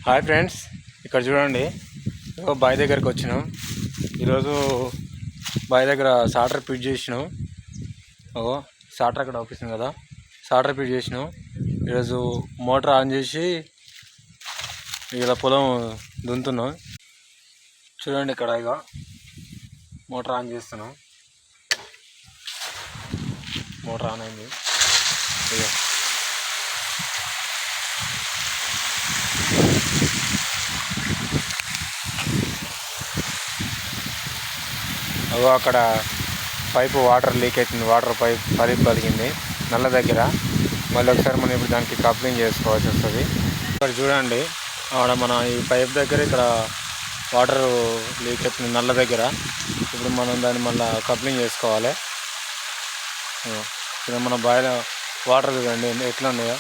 Hi friends, ఇక్కడ చూడండి. బావి దగ్గరికి వచ్చినాం. ఈరోజు బావి దగ్గర సాటర్ ఫిట్ చేసినాం. సాటర్ అక్కడ ఆపిస్తుంది కదా, సాటర్ ఫిట్ చేసినాం. ఈరోజు మోటార్ ఆన్ చేసి ఇలా పొలం దున్నుతున్నాం. చూడండి, ఇక్కడ ఇక మోటార్ ఆన్ చేస్తున్నాం. మోటార్ ఆన్ అయింది. ఇక అక్కడ పైపు వాటర్ లీక్ అవుతుంది. వాటర్ పైప్ బలిగింది నల్ల దగ్గర. మళ్ళీ ఒకసారి మనం ఇప్పుడు దానికి కప్లింగ్ చేసుకోవాల్సి వస్తుంది. ఇక్కడ చూడండి, అక్కడ మన ఈ పైప్ దగ్గర ఇక్కడ వాటర్ లీక్ అవుతుంది నల్ల దగ్గర. ఇప్పుడు మనం దాన్ని మళ్ళీ కప్లింగ్ చేసుకోవాలి. ఇక్కడ మన బావిలో వాటర్ చూడండి ఎట్లా ఉన్నాయో.